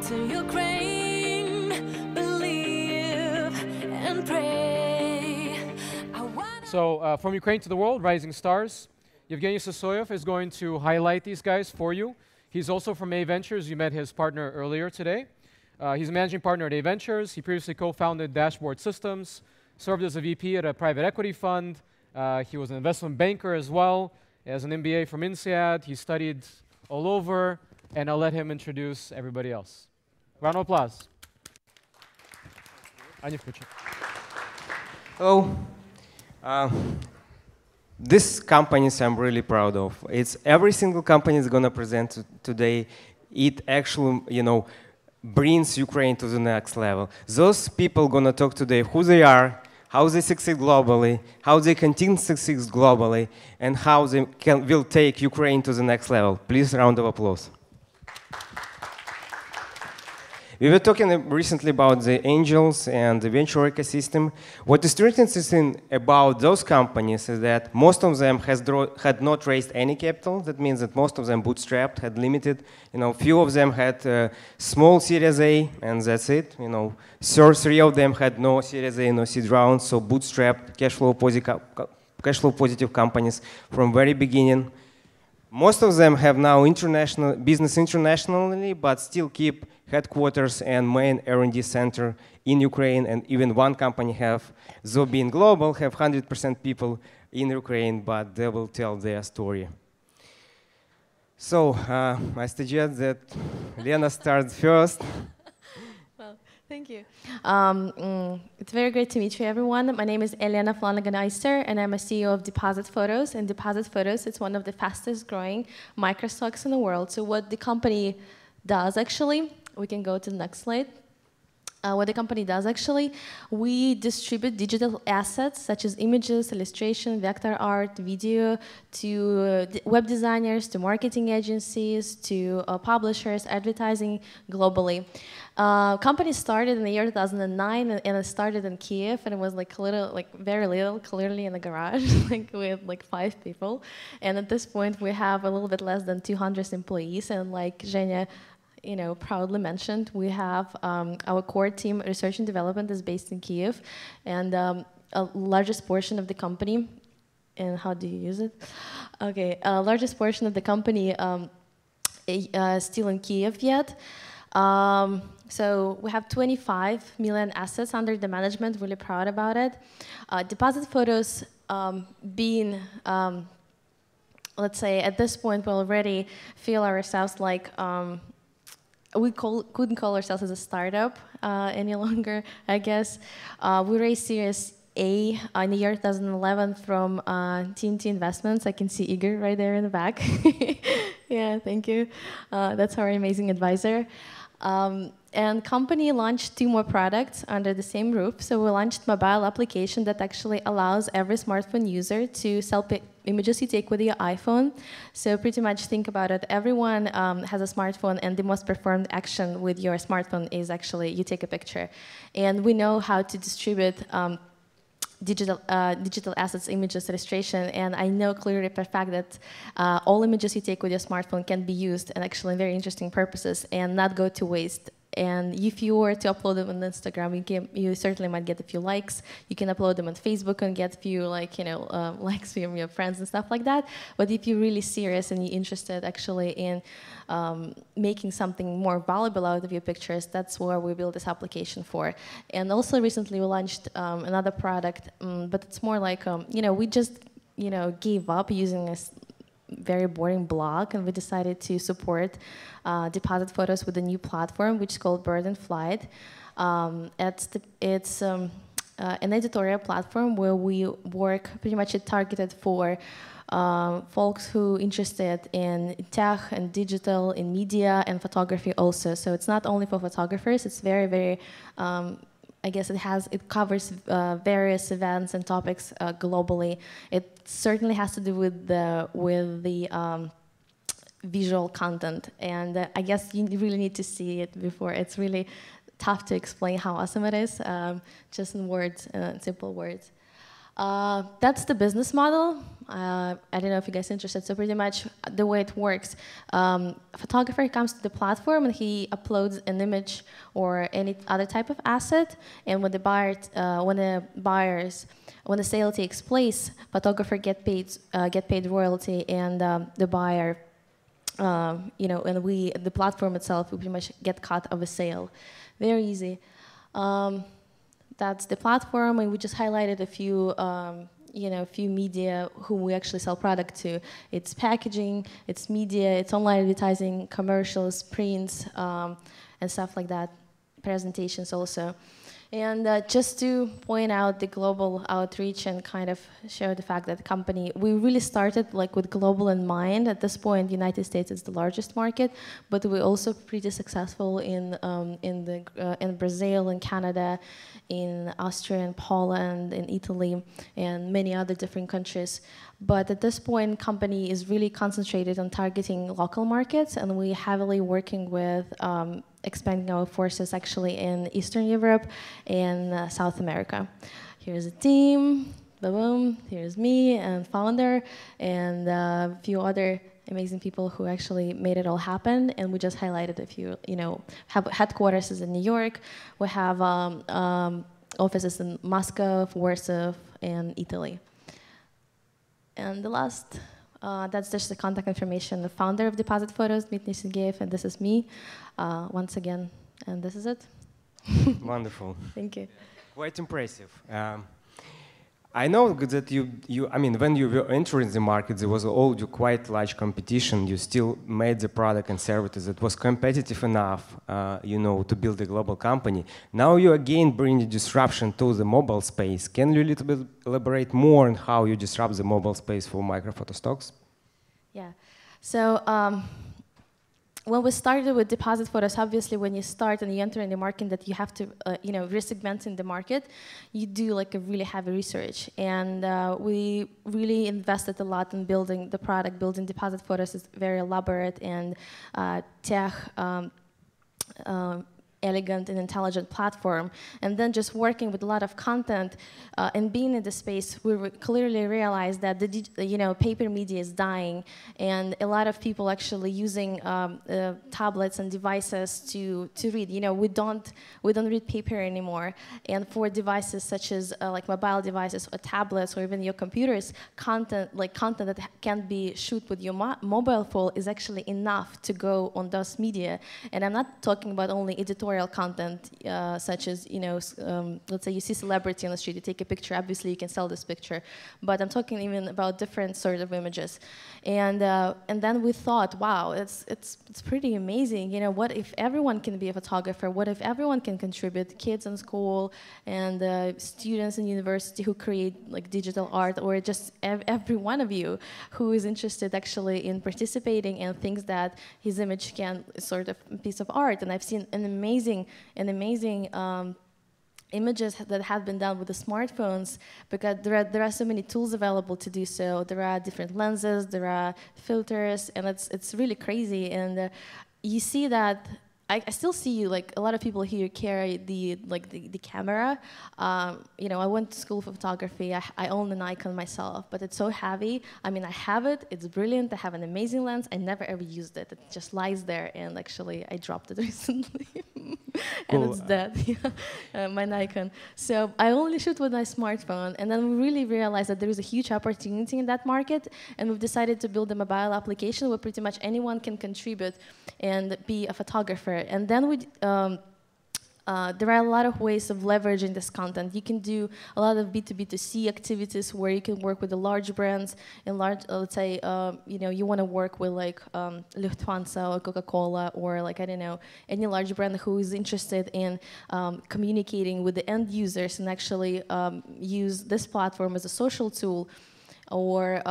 to Ukraine, believe and pray. So from Ukraine to the world, rising stars. Yevgen Sysoyev is going to highlight these guys for you. He's also from AVentures. You met his partner earlier today. He's a managing partner at AVentures. He previously co-founded Dashboard Systems, served as a VP at a private equity fund. He was an investment banker as well. He has an MBA from INSEAD. He studied all over. And I'll let him introduce everybody else. Round of applause. Hello. These companies I'm really proud of. It's every single company is going to present today. It actually, brings Ukraine to the next level. Those people going to talk today who they are, how they succeed globally, how they continue to succeed globally, and how they will take Ukraine to the next level. Please, round of applause. We were talking recently about the angels and the venture ecosystem. What is interesting about those companies is that most of them had not raised any capital. That means that most of them bootstrapped, had limited. Few of them had small Series A, and that's it. Three of them had no Series A, no seed rounds, so bootstrapped, cash flow positive companies from very beginning. Most of them have now business internationally, but still keep headquarters and main R&D center in Ukraine, and even one company though being global, have 100% people in Ukraine, but they will tell their story. So I suggest that Elena starts first. Well, thank you. It's very great to meet you, everyone. My name is Elena Flanagan-Eister, and I'm a CEO of Depositphotos. And Depositphotos, it's one of the fastest growing microstocks in the world. So what the company does, actually, we can go to the next slide. What the company does, actually, we distribute digital assets such as images, illustration, vector art, video to web designers, to marketing agencies, to publishers, advertising globally. Company started in the year 2009, and it started in Kiev, and it was very little, clearly in the garage, with 5 people. And at this point, we have a little bit less than 200 employees, and like Zhenya proudly mentioned, we have our core team, research and development, is based in Kiev, and a largest portion of the company, and how do you use it? Okay, largest portion of the company still in Kiev yet. So we have 25 million assets under the management, really proud about it. Depositphotos being, let's say, at this point, we already feel ourselves like we couldn't call ourselves as a startup any longer, I guess. We raised Series A in the year 2011 from TNT Investments. I can see Igor right there in the back. Yeah, thank you. That's our amazing advisor. And company launched 2 more products under the same roof. So we launched mobile application that actually allows every smartphone user to sell images you take with your iPhone. So pretty much think about it. Everyone has a smartphone, and the most performed action with your smartphone is actually you take a picture. And we know how to distribute digital assets, images, illustration, and I know clearly for a fact that all images you take with your smartphone can be used and actually very interesting purposes and not go to waste. And if you were to upload them on Instagram, you certainly might get a few likes. You can upload them on Facebook and get a few likes from your friends and stuff like that. But if you're really serious and you're interested actually in making something more valuable out of your pictures, that's where we built this application for. And also recently we launched another product, but it's more like we just gave up using a very boring blog, and we decided to support Depositphotos with a new platform, which is called Bird and Flight. It's an editorial platform where we work pretty much targeted for folks who are interested in tech and digital, in media and photography also. So it's not only for photographers, it's very, very I guess it covers various events and topics globally. It certainly has to do with the visual content, and I guess you really need to see it before. It's really tough to explain how awesome it is, just in words, simple words. That's the business model. I don't know if you guys are interested. So pretty much the way it works, a photographer comes to the platform and he uploads an image or any other type of asset. And when the sale takes place, photographer get paid royalty, and the buyer, and the platform itself, we pretty much get cut of a sale. Very easy. That's the platform, and we just highlighted a few. Few media whom we actually sell product to. It's packaging, it's media, it's online advertising, commercials, prints, and stuff like that, presentations also. And just to point out the global outreach and kind of show the fact that the company, we really started like with global in mind. At this point, the United States is the largest market, but we're also pretty successful in Brazil, in Canada, in Austria, and Poland, in Italy, and many other different countries. But at this point, company is really concentrated on targeting local markets, and we're heavily working with expanding our forces actually in Eastern Europe and South America. Here's a team, boom, here's me and founder, and a few other amazing people who actually made it all happen. And we just highlighted a few, have headquarters is in New York. We have offices in Moscow, Warsaw, and Italy. And the last, that's just the contact information. The founder of Depositphotos, Dmitry Sergeyev, and this is me, once again. And this is it. Wonderful. Thank you. Quite impressive. I know that when you were entering the market, there was already quite large competition. You still made the product and services that was competitive enough, to build a global company. Now you again bring disruption to the mobile space. Can you a little bit elaborate more on how you disrupt the mobile space for micro photo stocks? Yeah. So when we started with Depositphotos, obviously when you start and you enter in the market that you have to, resegment in the market, you do like a really heavy research. And we really invested a lot in building the product. Building Depositphotos is very elaborate and tech, elegant and intelligent platform. And then just working with a lot of content and being in the space, we clearly realized that the paper media is dying, and a lot of people actually using tablets and devices to read. We don't read paper anymore. And for devices such as like mobile devices or tablets or even your computers, content that can be shoot with your mobile phone is actually enough to go on those media. And I'm not talking about only editorial content, such as, let's say you see celebrity on the street, you take a picture, obviously you can sell this picture, but I'm talking even about different sort of images. And then we thought, wow, it's pretty amazing. What if everyone can be a photographer? What if everyone can contribute? Kids in school and students in university who create like digital art, or just every one of you who is interested actually in participating and thinks that his image can sort of piece of art. And I've seen an amazing images that have been done with the smartphones, because there are so many tools available to do so. There are different lenses, there are filters, and it's really crazy. And you see that I still see like a lot of people here carry the camera. I went to school for photography. I own an Nikon myself, but it's so heavy. I mean, I have it. It's brilliant. I have an amazing lens. I never ever used it. It just lies there, and actually I dropped it recently, and it's dead. My Nikon. So I only shoot with my smartphone, and then we really realized that there is a huge opportunity in that market, and we've decided to build a mobile application where pretty much anyone can contribute and be a photographer. And then there are a lot of ways of leveraging this content. You can do a lot of B2B2C activities where you can work with the large brands and large, let's say, you want to work with like Lufthansa or Coca-Cola or like, I don't know, any large brand who is interested in communicating with the end users and actually use this platform as a social tool. Or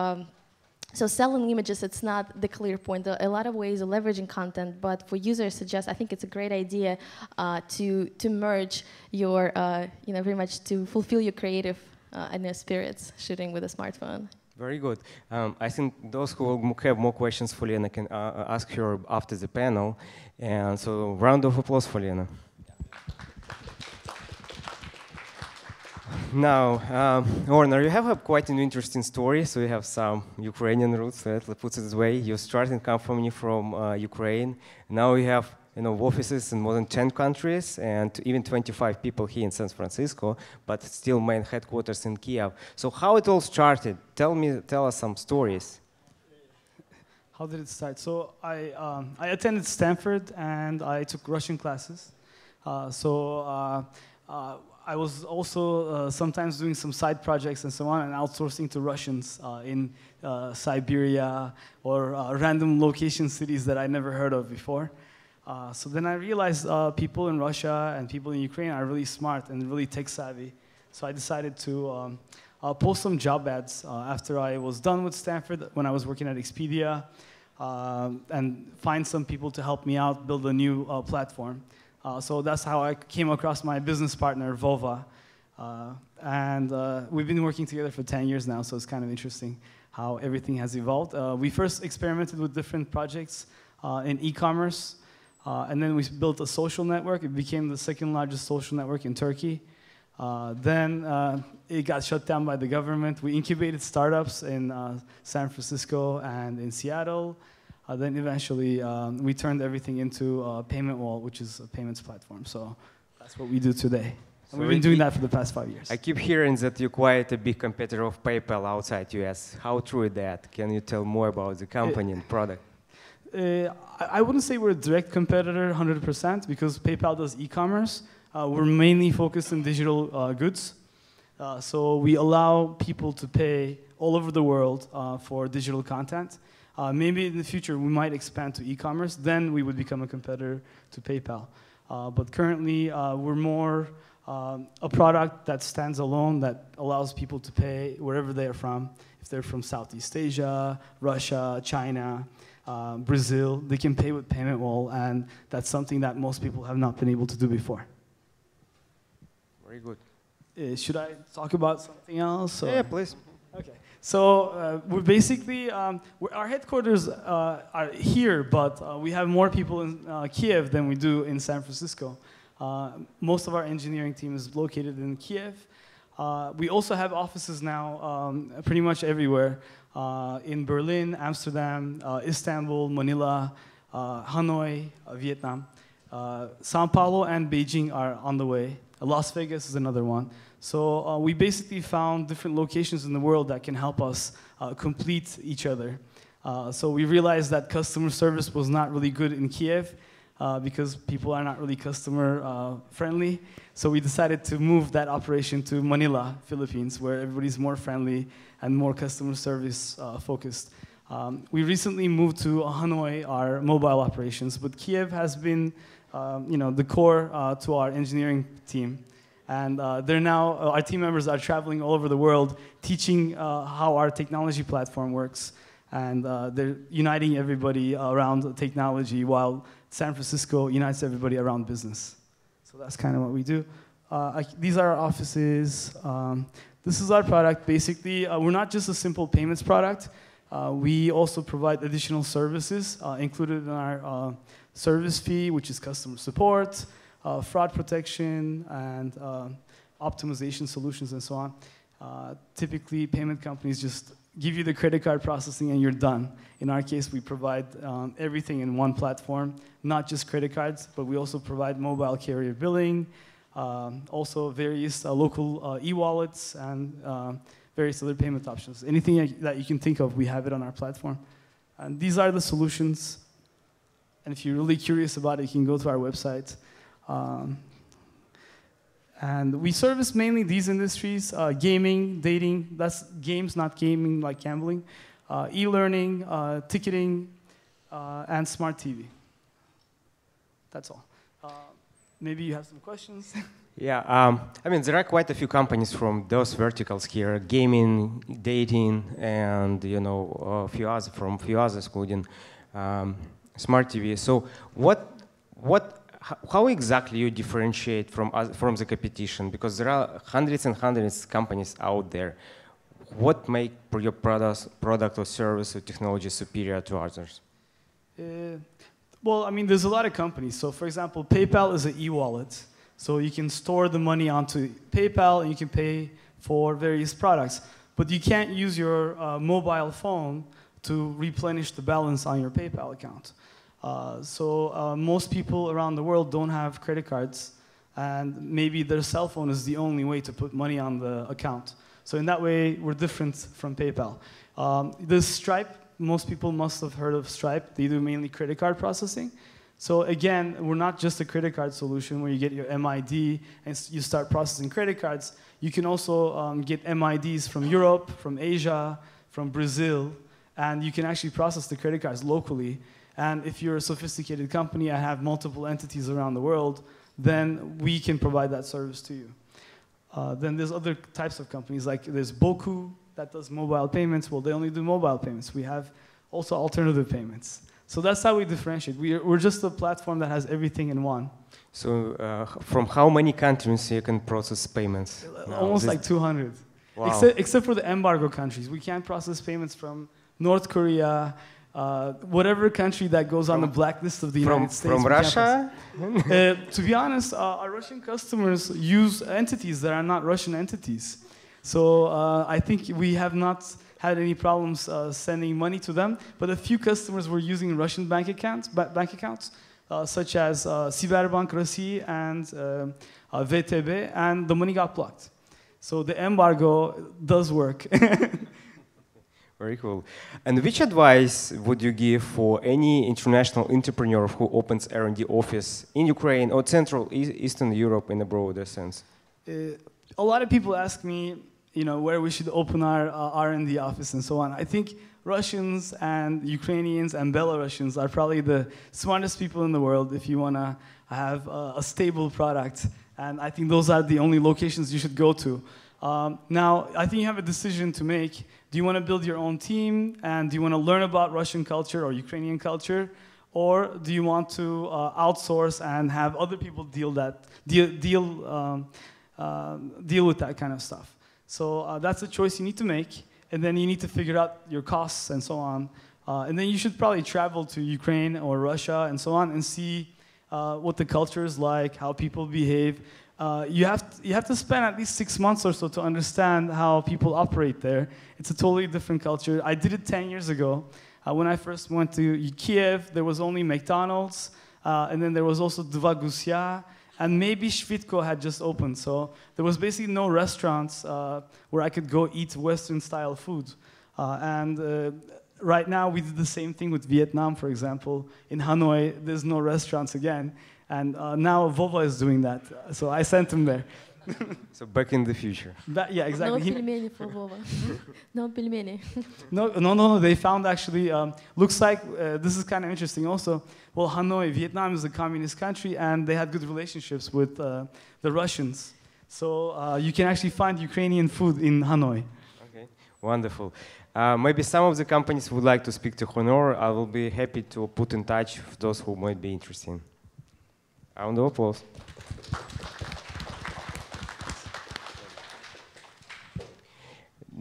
so selling images, it's not the clear point. There are a lot of ways of leveraging content, but for users, I think it's a great idea to merge your, very much to fulfill your creative spirits shooting with a smartphone. Very good. I think those who have more questions for Lena can ask her after the panel. And so round of applause for Lena. Now, Warner, you have a quite an interesting story. So you have some Ukrainian roots, let's put it this way. You started a company from Ukraine. Now you have offices in more than 10 countries and even 25 people here in San Francisco, but still main headquarters in Kiev. So how it all started? Tell us some stories. How did it start? So I attended Stanford and I took Russian classes. I was also sometimes doing some side projects and so on and outsourcing to Russians in Siberia or random location cities that I never heard of before. So then I realized people in Russia and people in Ukraine are really smart and really tech savvy. So I decided to post some job ads after I was done with Stanford when I was working at Expedia and find some people to help me out build a new platform. So that's how I came across my business partner, Vova. We've been working together for 10 years now, so it's kind of interesting how everything has evolved. We first experimented with different projects in e-commerce, and then we built a social network. It became the second largest social network in Turkey. Then it got shut down by the government. We incubated startups in San Francisco and in Seattle. Then eventually we turned everything into Paymentwall, which is a payments platform. So that's what we do today. And we've been doing that for the past 5 years. I keep hearing that you're quite a big competitor of PayPal outside US. How true is that? Can you tell more about the company and product? I wouldn't say we're a direct competitor 100% because PayPal does e-commerce. We're mainly focused on digital goods. So we allow people to pay all over the world for digital content. Maybe in the future we might expand to e-commerce, then we would become a competitor to PayPal. But currently we're more a product that stands alone, that allows people to pay wherever they are from. If they're from Southeast Asia, Russia, China, Brazil, they can pay with Paymentwall, and that's something that most people have not been able to do before. Very good. Should I talk about something else? Yeah, please. Okay. So we're basically, our headquarters are here, but we have more people in Kiev than we do in San Francisco. Most of our engineering team is located in Kiev. We also have offices now pretty much everywhere. In Berlin, Amsterdam, Istanbul, Manila, Hanoi, Vietnam. Sao Paulo and Beijing are on the way. Las Vegas is another one. So we basically found different locations in the world that can help us complete each other. So we realized that customer service was not really good in Kiev because people are not really customer friendly. So we decided to move that operation to Manila, Philippines, where everybody's more friendly and more customer service focused. We recently moved to Hanoi, our mobile operations, but Kiev has been the core to our engineering team. And they're now, our team members are traveling all over the world, teaching how our technology platform works. And they're uniting everybody around technology, while San Francisco unites everybody around business. So that's kind of what we do. These are our offices. This is our product. Basically, we're not just a simple payments product. We also provide additional services included in our service fee, which is customer support, fraud protection, and optimization solutions, and so on. Typically, payment companies just give you the credit card processing and you're done. In our case, we provide everything in one platform, not just credit cards, but we also provide mobile carrier billing, also various local e-wallets, and various other payment options. Anything that you can think of, we have it on our platform. And these are the solutions. And if you're really curious about it, you can go to our website. And we service mainly these industries: gaming, dating, that's games, not gaming like gambling, e-learning, ticketing, and smart TV. That's all. Maybe you have some questions? Yeah, I mean, there are quite a few companies from those verticals here: gaming, dating, and a few others from few others, including smart TV. So, how exactly you differentiate from the competition? Because there are hundreds and hundreds of companies out there. What make your product or service or technology superior to others? Well, I mean, there's a lot of companies. So, for example, PayPal is an e-wallet. So you can store the money onto PayPal and you can pay for various products. But you can't use your mobile phone to replenish the balance on your PayPal account. So most people around the world don't have credit cards, and maybe their cell phone is the only way to put money on the account. So in that way, we're different from PayPal. The Stripe, most people must have heard of Stripe. They do mainly credit card processing. So again, we're not just a credit card solution where you get your MID and you start processing credit cards. You can also get MIDs from Europe, from Asia, from Brazil, and you can actually process the credit cards locally. And if you're a sophisticated company and have multiple entities around the world, then we can provide that service to you. Then there's other types of companies, like there's Boku that does mobile payments. Well, they only do mobile payments. We have also alternative payments. So that's how we differentiate. We're just a platform that has everything in one. So from how many countries you can process payments? Almost like 200. Wow. Except for the embargo countries. We can't process payments from North Korea, whatever country that goes on the blacklist of the United States. From Russia? To be honest, our Russian customers use entities that are not Russian entities. So I think we have not had any problems sending money to them, but a few customers were using Russian bank accounts, such as Siberbank Russia and VTB, and the money got blocked. So the embargo does work. Very cool. And which advice would you give for any international entrepreneur who opens R&D office in Ukraine or Central Eastern Europe in a broader sense? A lot of people ask me, where we should open our R&D office and so on. I think Russians and Ukrainians and Belarusians are probably the smartest people in the world if you want to have a stable product. And I think those are the only locations you should go to. Now, I think you have a decision to make. Do you want to build your own team? And do you want to learn about Russian culture or Ukrainian culture? Or do you want to outsource and have other people deal with that kind of stuff? So that's a choice you need to make, and then you need to figure out your costs and so on. And then you should probably travel to Ukraine or Russia and so on and see what the culture is like, how people behave. You have to spend at least 6 months or so to understand how people operate there. It's a totally different culture. I did it 10 years ago. When I first went to Kiev, there was only McDonald's, and then there was also Dva Gusya, and maybe Shvitko had just opened. So there was basically no restaurants where I could go eat Western-style food. Right now, we did the same thing with Vietnam, for example. In Hanoi, there's no restaurants again. And now Vova is doing that. So I sent him there. So back in the future. Yeah, exactly. No pelmeni for Vova. No pelmeni. No. They found actually, looks like, this is kind of interesting also. Well, Hanoi, Vietnam is a communist country, and they had good relationships with the Russians. So you can actually find Ukrainian food in Hanoi. Okay, wonderful. Maybe some of the companies would like to speak to Honor. I will be happy to put in touch with those who might be interested. Round of applause.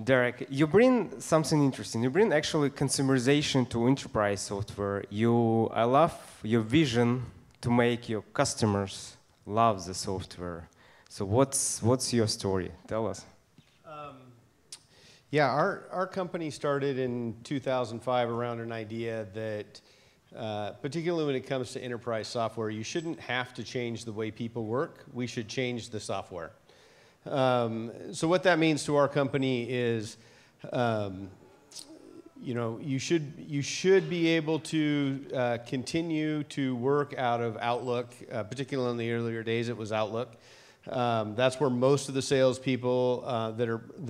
Derek, you bring something interesting. You bring actually consumerization to enterprise software. I love your vision to make your customers love the software. So what's your story? Tell us. Yeah, our company started in 2005 around an idea that particularly when it comes to enterprise software, you shouldn't have to change the way people work. We should change the software. So what that means to our company is, you should be able to continue to work out of Outlook, particularly in the earlier days. It was Outlook. That's where most of the salespeople that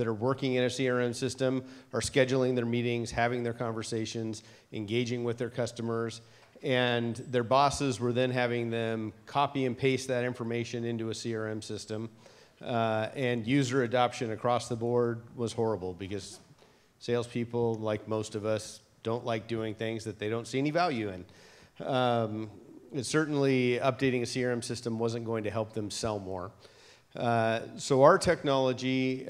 are working in a CRM system are scheduling their meetings, having their conversations, engaging with their customers, and their bosses were then having them copy and paste that information into a CRM system. And user adoption across the board was horrible because salespeople, like most of us, don't like doing things that they don't see any value in. Certainly, updating a CRM system wasn't going to help them sell more. So our technology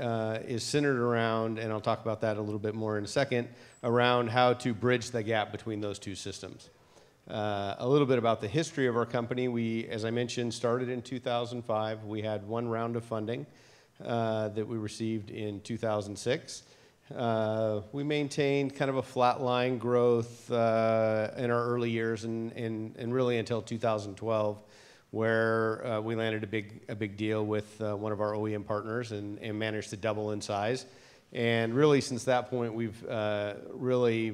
is centered around, and I'll talk about that a little bit more in a second, around how to bridge the gap between those two systems. A little bit about the history of our company. We, as I mentioned, started in 2005. We had one round of funding that we received in 2006. We maintained kind of a flatline growth in our early years and really until 2012, where we landed a big deal with one of our OEM partners and managed to double in size. And really, since that point, we've really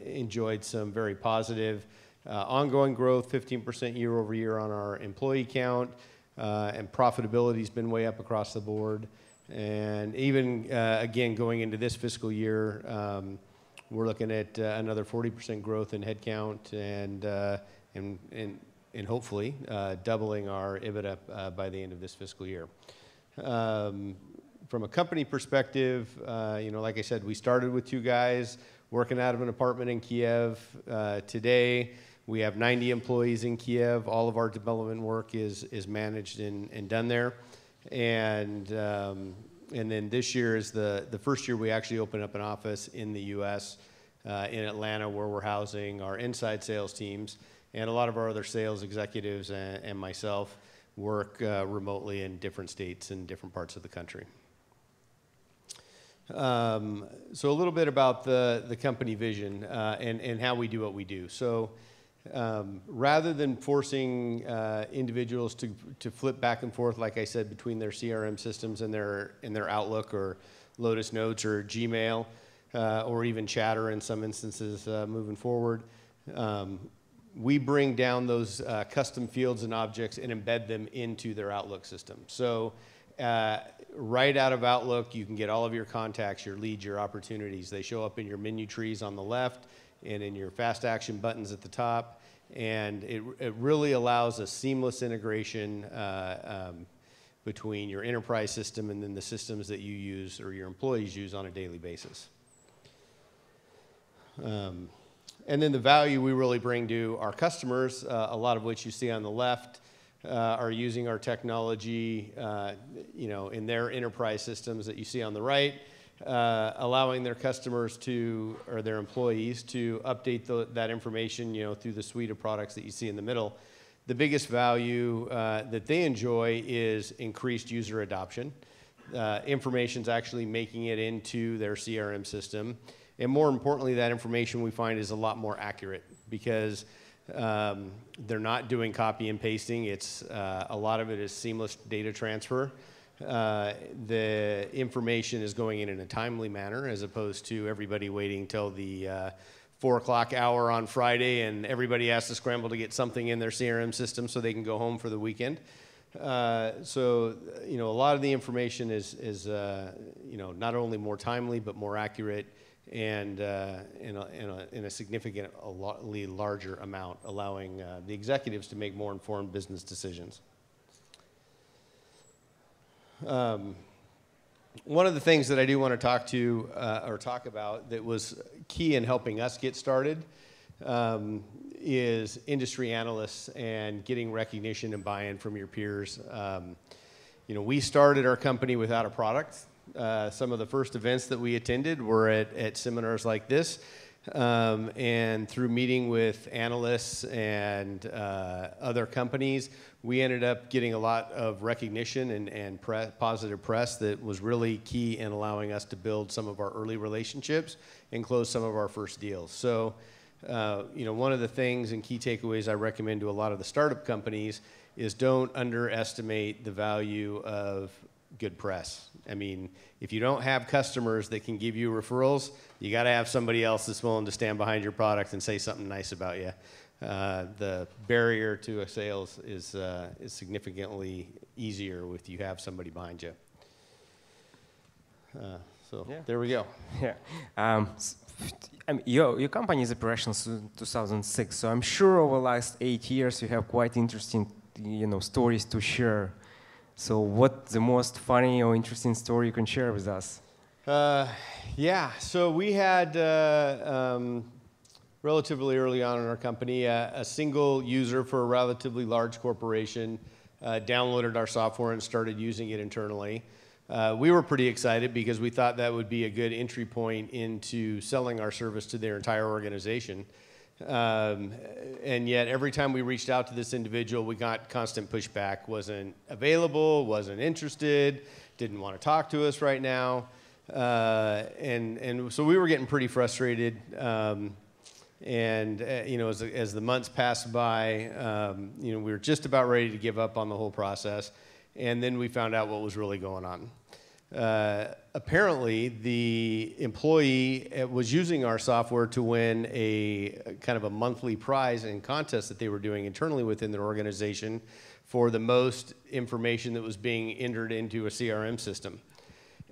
enjoyed some very positive ongoing growth, 15% year over year on our employee count, and profitability's been way up across the board. And even, again, going into this fiscal year, we're looking at another 40% growth in headcount and hopefully doubling our EBITDA by the end of this fiscal year. From a company perspective, like I said, we started with 2 guys working out of an apartment in Kiev. Today, we have 90 employees in Kiev. All of our development work is managed and done there. And then this year is the first year we actually opened up an office in the U.S. In Atlanta, where we're housing our inside sales teams. And a lot of our other sales executives and myself work remotely in different states and different parts of the country. So a little bit about the company vision and how we do what we do. So rather than forcing individuals to flip back and forth, like I said, between their CRM systems and their Outlook or Lotus Notes or Gmail or even Chatter in some instances moving forward, we bring down those custom fields and objects and embed them into their Outlook system. So right out of Outlook, you can get all of your contacts, your leads, your opportunities. They show up in your menu trees on the left and in your fast action buttons at the top. And it really allows a seamless integration between your enterprise system and then the systems that you use or your employees use on a daily basis. And then the value we really bring to our customers, a lot of which you see on the left, are using our technology, in their enterprise systems that you see on the right, allowing their customers or their employees to update that information, through the suite of products that you see in the middle. The biggest value that they enjoy is increased user adoption. Information's actually making it into their CRM system. And more importantly, that information we find is a lot more accurate because they're not doing copy and pasting. It's a lot of it is seamless data transfer. The information is going in a timely manner as opposed to everybody waiting till the 4 o'clock hour on Friday and everybody has to scramble to get something in their CRM system so they can go home for the weekend. So a lot of the information is not only more timely but more accurate and in a significantly larger amount, allowing the executives to make more informed business decisions. One of the things that I do want to talk about that was key in helping us get started is industry analysts and getting recognition and buy-in from your peers. We started our company without a product. Some of the first events that we attended were at seminars like this. And through meeting with analysts and other companies, we ended up getting a lot of recognition and positive press that was really key in allowing us to build some of our early relationships and close some of our first deals. So, one of the things and key takeaways I recommend to a lot of the startup companies is don't underestimate the value of good press. I mean, if you don't have customers that can give you referrals, you got to have somebody else that's willing to stand behind your product and say something nice about you. The barrier to a sales is significantly easier if you have somebody behind you. There we go. Yeah. Your company is operational since 2006, so I'm sure over the last 8 years you have quite interesting, stories to share. So what's the most funny or interesting story you can share with us? So we had relatively early on in our company a single user for a relatively large corporation downloaded our software and started using it internally. We were pretty excited because we thought that would be a good entry point into selling our service to their entire organization. and yet every time we reached out to this individual, we got constant pushback. Wasn't available, wasn't interested, didn't want to talk to us right now. And so we were getting pretty frustrated. You know, as the months passed by, you know, we were just about ready to give up on the whole process. And then we found out what was really going on. Apparently, the employee was using our software to win a kind of a monthly prize and contest that they were doing internally within their organization for the most information that was being entered into a CRM system.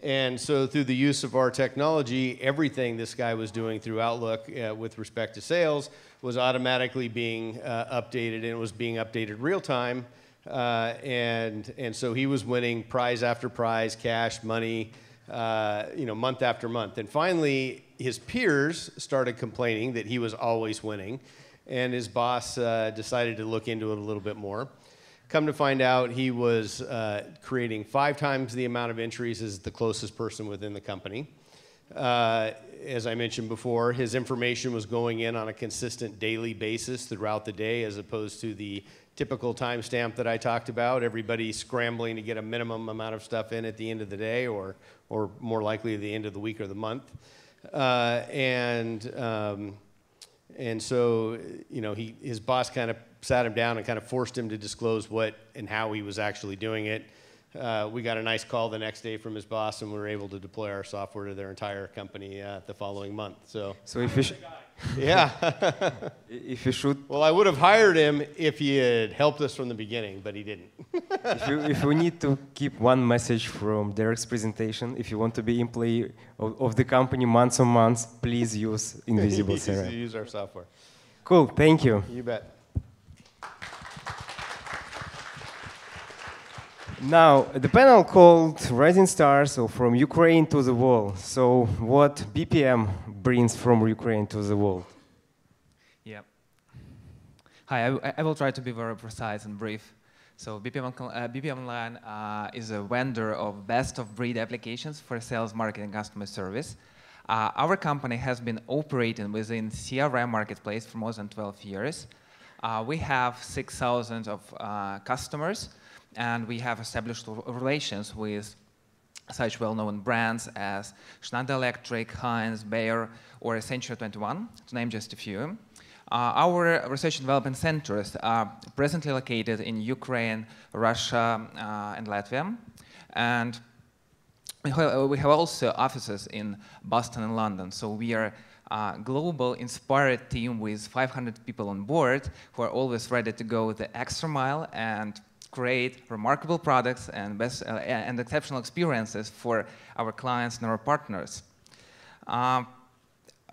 And so through the use of our technology, everything this guy was doing through Outlook with respect to sales was automatically being updated, and it was being updated real time. And so he was winning prize after prize, cash, money, you know, month after month. And finally, his peers started complaining that he was always winning, and his boss decided to look into it a little bit more. Come to find out, he was creating 5 times the amount of entries as the closest person within the company. As I mentioned before, his information was going in on a consistent daily basis throughout the day, as opposed to the typical timestamp that I talked about. Everybody scrambling to get a minimum amount of stuff in at the end of the day, or more likely at the end of the week or the month. And so, you know, his boss kind of sat him down and kind of forced him to disclose what and how he was actually doing it. We got a nice call the next day from his boss, and we were able to deploy our software to their entire company the following month. So if you yeah. If you should. Well, I would have hired him if he had helped us from the beginning, but he didn't. if you need to keep one message from Derek's presentation, if you want to be employee of the company months on months, please use INVISIBLECRM. Use our software. Cool, thank you. You bet. Now, the panel called Rising Stars, or From Ukraine to the Wall. So what BPM brings from Ukraine to the world? Yeah. Hi, I will try to be very precise and brief. So Bpm'online is a vendor of best-of-breed applications for sales, marketing, customer service. Our company has been operating within CRM marketplace for more than 12 years. We have 6,000 of customers, and we have established relations with such well-known brands as Schneider Electric, Heinz, Bayer, or Century 21, to name just a few. Our research and development centers are presently located in Ukraine, Russia, and Latvia. And we have also offices in Boston and London. So we are a global, inspired team with 500 people on board who are always ready to go the extra mile and create remarkable products and exceptional experiences for our clients and our partners.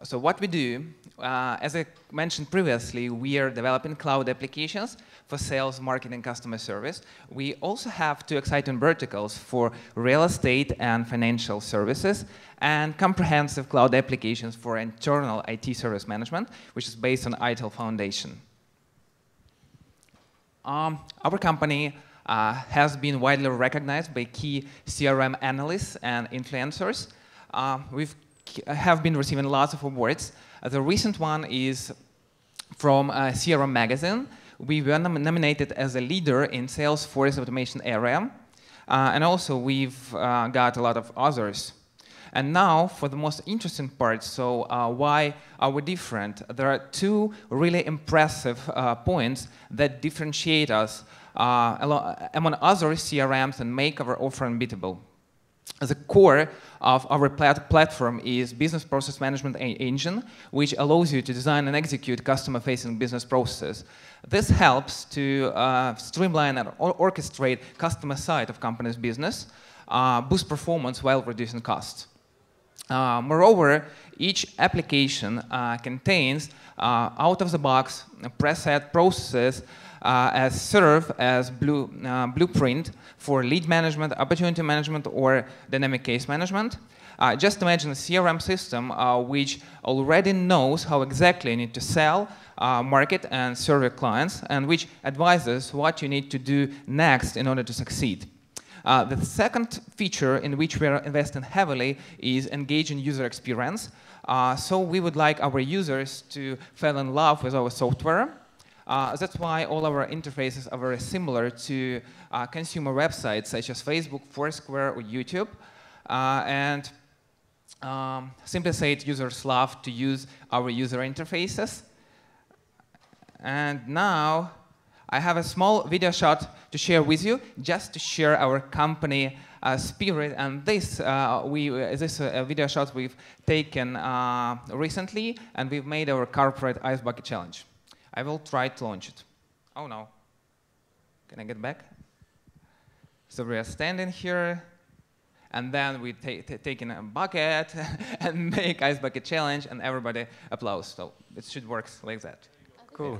So what we do, as I mentioned previously, we are developing cloud applications for sales, marketing, customer service. We also have 2 exciting verticals for real estate and financial services, and comprehensive cloud applications for internal IT service management, which is based on ITIL Foundation. Our company has been widely recognized by key CRM analysts and influencers. We have been receiving lots of awards. The recent one is from CRM Magazine. We were nominated as a leader in Salesforce automation area. And also we've got a lot of others. And now for the most interesting part, so why are we different? There are 2 really impressive points that differentiate us among other CRMs and make our offer unbeatable. The core of our platform is business process management engine, which allows you to design and execute customer-facing business processes. This helps to streamline and orchestrate customer side of company's business, boost performance while reducing costs. Moreover, each application contains out-of-the-box preset processes as serve as blueprint for lead management, opportunity management, or dynamic case management. Just imagine a CRM system which already knows how exactly you need to sell, market, and serve your clients, and which advises what you need to do next in order to succeed. The second feature in which we are investing heavily is engaging user experience. So we would like our users to fall in love with our software. That's why all our interfaces are very similar to consumer websites such as Facebook, Foursquare, or YouTube. Simply said, users love to use our user interfaces. And now I have a small video shot to share with you, just to share our company spirit. And this video shot we've taken recently, and we've made our corporate ice bucket challenge. I will try to launch it. Oh no. Can I get back? So we are standing here, and then we take in a bucket and make ice bucket challenge, and everybody applauds. So it should work like that. Cool.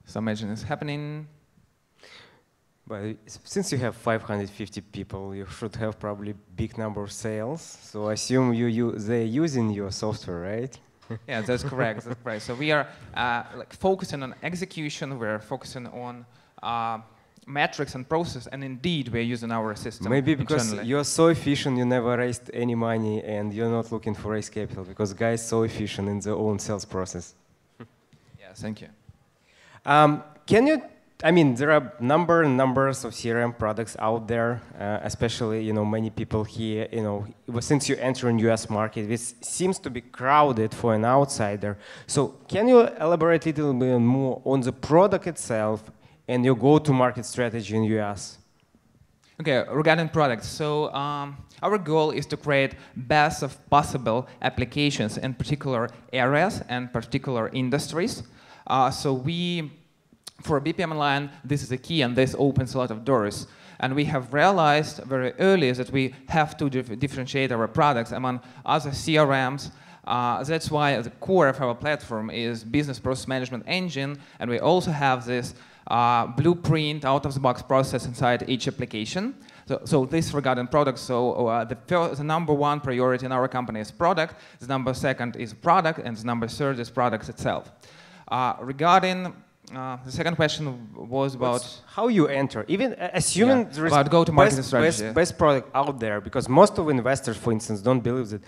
So imagine it's happening. But since you have 550 people, you should have probably big number of sales. So I assume they're using your software, right? Yeah, that's correct. That's correct. So we are like focusing on execution. We're focusing on metrics and process, and indeed we're using our system. Maybe because internally. you're so efficient, you never raised any money, and you're not looking for raise capital because guys so efficient in their own sales process. Yeah, thank you. Can you? I mean, there are numbers of CRM products out there, especially, many people here, since you enter in US market, this seems to be crowded for an outsider. So can you elaborate a little bit more on the product itself and your go-to-market strategy in US? Okay, regarding products, so our goal is to create best of possible applications in particular areas and particular industries. For Bpm'online, this is a key, and this opens a lot of doors. And we have realized very early that we have to differentiate our products among other CRMs. That's why the core of our platform is business process management engine, and we also have this blueprint out-of-the-box process inside each application. So this regarding products, so the number one priority in our company is product, the number second is product, and the number third is product itself. Regarding the second question was about how you enter, even assuming there is about go-to-market strategy. Best product out there, because most of investors, for instance, don't believe that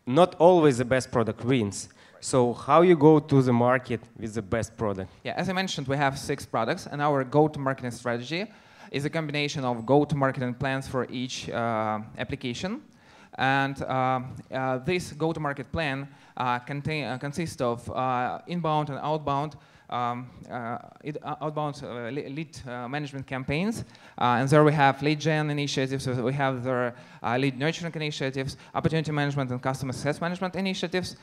not always the best product wins. So how you go to the market with the best product? Yeah, as I mentioned, we have 6 products, and our go-to-marketing strategy is a combination of go-to-marketing plans for each application. And this go-to-market plan consists of inbound and outbound lead management campaigns, and there we have lead gen initiatives, we have the lead nurturing initiatives, opportunity management and customer success management initiatives.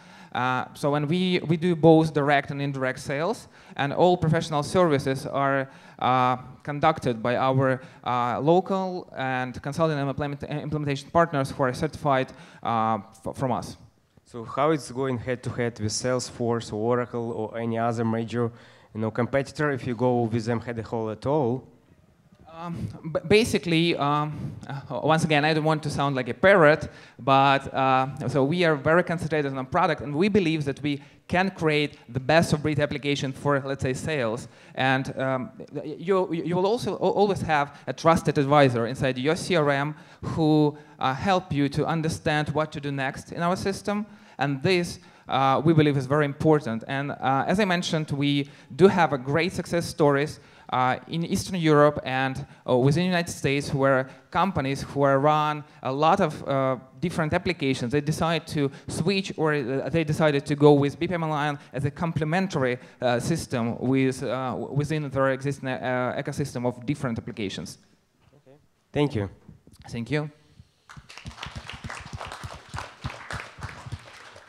So when we do both direct and indirect sales, and all professional services are conducted by our local and consulting and implementation partners who are certified from us. So how it's going head-to-head with Salesforce or Oracle or any other major, competitor if you go with them head-to-head at all? Basically, once again, I don't want to sound like a parrot, but so we are very concentrated on product, and we believe that we can create the best of breed application for, let's say, sales. And you will also always have a trusted advisor inside your CRM who help you to understand what to do next in our system. And this, we believe, is very important. And as I mentioned, we do have a great success stories in Eastern Europe and within the United States, where companies who are run a lot of different applications, they decide to switch, or they decided to go with Bpm'online as a complementary system within their existing ecosystem of different applications. Okay. Thank you. Thank you.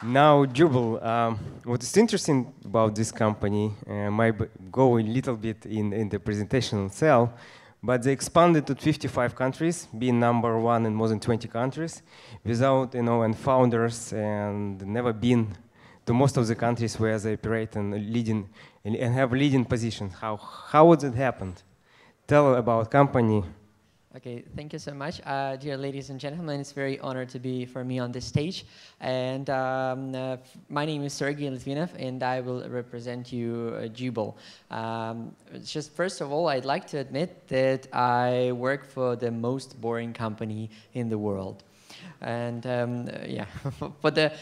Now, Jooble, what is interesting about this company, might go a little bit in the presentation itself, but they expanded to 55 countries, being number one in more than 20 countries, without, and founders, and never been to most of the countries where they operate and have leading positions. How would it happen? Tell about company. Okay, thank you so much. Dear ladies and gentlemen, it's very honored to be for me on this stage. And my name is Sergii Litvinov, and I will represent you, Jooble. Just first of all, I'd like to admit that I work for the most boring company in the world. And yeah, for the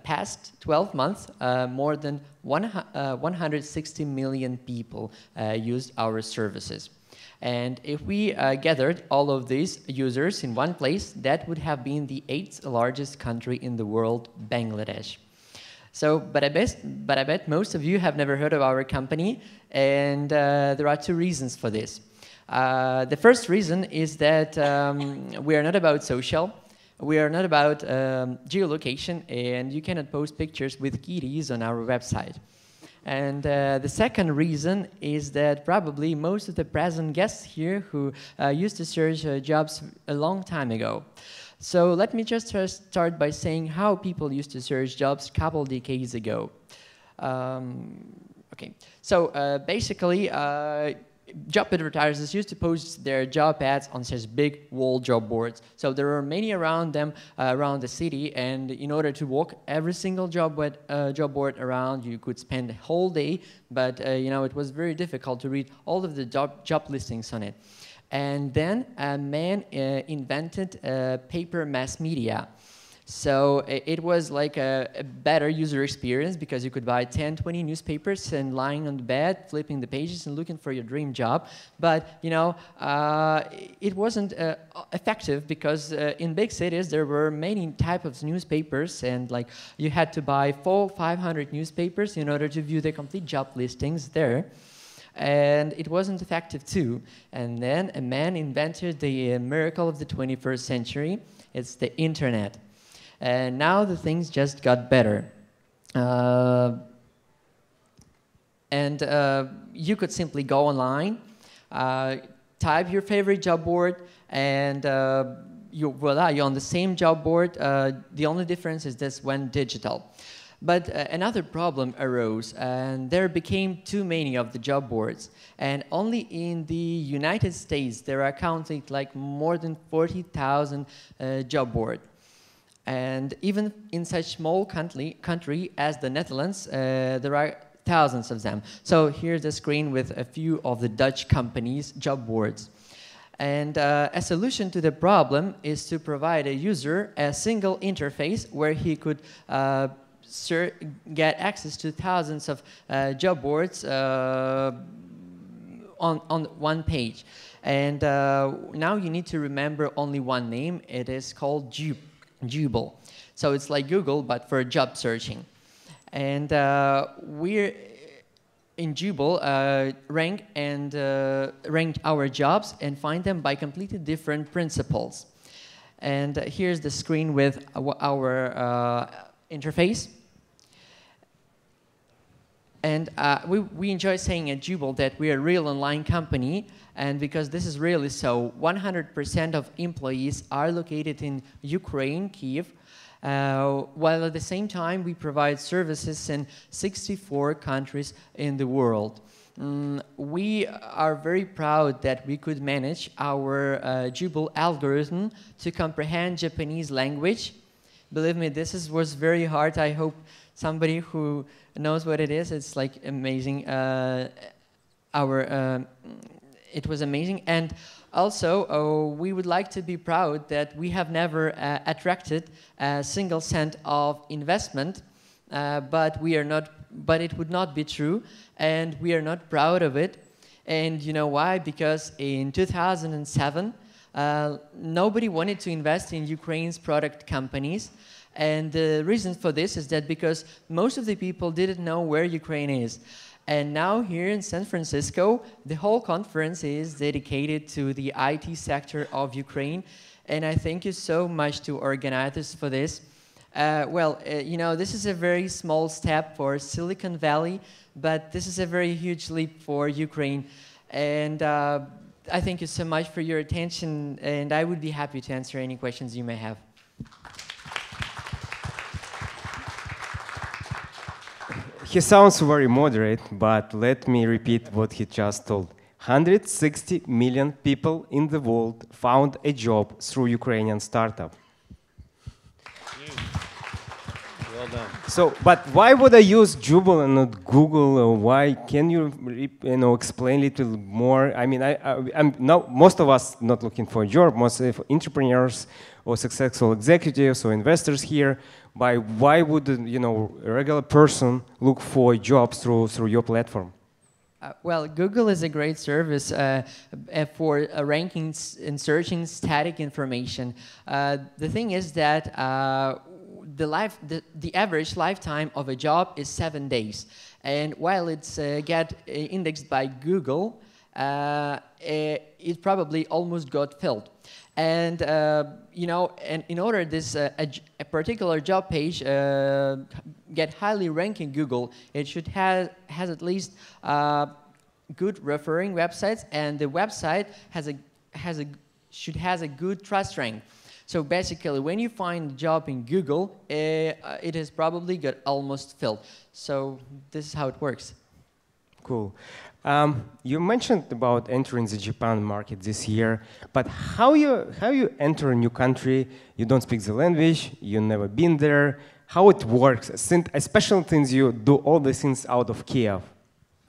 past 12 months, more than 160 million people used our services. And if we gathered all of these users in one place, that would have been the 8th largest country in the world, Bangladesh. So, but I bet most of you have never heard of our company, and there are 2 reasons for this. The first reason is that we are not about social. We are not about geolocation, and you cannot post pictures with kitties on our website. And the second reason is that probably most of the present guests here who used to search jobs a long time ago. So let me just start by saying how people used to search jobs a couple decades ago. Okay, so basically, job advertisers used to post their job ads on such big wall job boards. So there were many around them, around the city, and in order to walk every single job board around, you could spend a whole day, but you know, it was very difficult to read all of the job listings on it. And then a man invented paper mass media. So it was like a better user experience because you could buy 10, 20 newspapers and lying on the bed, flipping the pages and looking for your dream job. But, you know, it wasn't effective because in big cities there were many types of newspapers, and like you had to buy 400-500 newspapers in order to view the complete job listings there. And it wasn't effective too. And then a man invented the miracle of the 21st century. It's the internet. And now the things just got better. You could simply go online, type your favorite job board, and voila, you're on the same job board. The only difference is this went digital. But another problem arose, and there became too many of the job boards. And only in the United States, there are counting like more than 40,000 job boards. And even in such small country as the Netherlands, there are thousands of them. So here's a screen with a few of the Dutch companies' job boards. And a solution to the problem is to provide a user a single interface where he could get access to thousands of job boards on one page. And now you need to remember only one name. It is called Jooble. So it's like Google, but for job searching. And we're in Jooble rank our jobs and find them by completely different principles. And here's the screen with our interface. And we enjoy saying at Jooble that we are a real online company, and because this is really so, 100% of employees are located in Ukraine, Kyiv, while at the same time we provide services in 64 countries in the world. We are very proud that we could manage our Jooble algorithm to comprehend Japanese language. Believe me, this was very hard. I hope somebody who knows what it is. It's like amazing. It was amazing. And also, we would like to be proud that we have never attracted a single cent of investment, but it would not be true, and we are not proud of it. And you know why? Because in 2007, nobody wanted to invest in Ukraine's product companies. And the reason for this is that because most of the people didn't know where Ukraine is. And now here in San Francisco, the whole conference is dedicated to the IT sector of Ukraine. And I thank you so much to organizers for this. You know, this is a very small step for Silicon Valley, but this is a very huge leap for Ukraine. And I thank you so much for your attention, and I would be happy to answer any questions you may have. He sounds very moderate, but let me repeat what he just told. 160 million people in the world found a job through Ukrainian startup. Well done. So, but why would I use Jooble and not Google? Or why? Can you, explain a little more? I mean, I'm not, most of us not looking for a job, most of entrepreneurs or successful executives or investors here. Why would a regular person look for jobs through your platform? Well, Google is a great service for ranking and searching static information. The thing is that the average lifetime of a job is 7 days, and while it's get indexed by Google, it probably almost got filled. And and in order this a particular job page get highly ranked in Google, it should has at least good referring websites, and the website should has a good trust rank. So basically, when you find a job in Google, it has probably got almost filled. So this is how it works. Cool. You mentioned about entering the Japan market this year, but how you enter a new country? You don't speak the language, you've never been there. How it works? Especially since you do all the things out of Kiev.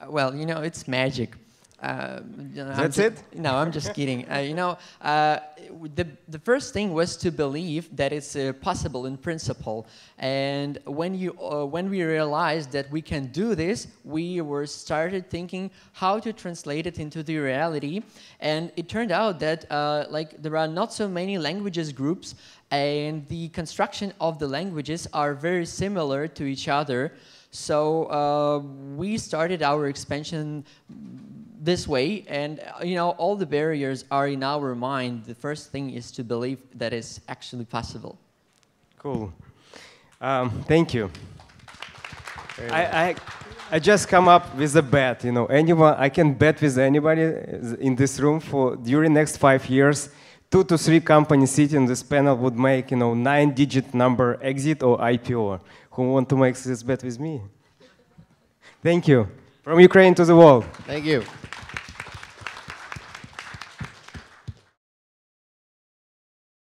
Well, it's magic. That's it? No, I'm just kidding. The first thing was to believe that it's possible in principle. And when we realized that we can do this, we started thinking how to translate it into the reality. And it turned out that there are not so many languages groups, and the construction of the languages are very similar to each other. So we started our expansion this way, and all the barriers are in our mind. The first thing is to believe that it's actually possible. Cool. Thank you. I just come up with a bet. Anyone, I can bet with anybody in this room for during next 5 years, 2 to 3 companies sitting in this panel would make 9-digit number exit or IPO. Who want to make this bet with me? Thank you. From Ukraine to the world. Thank you.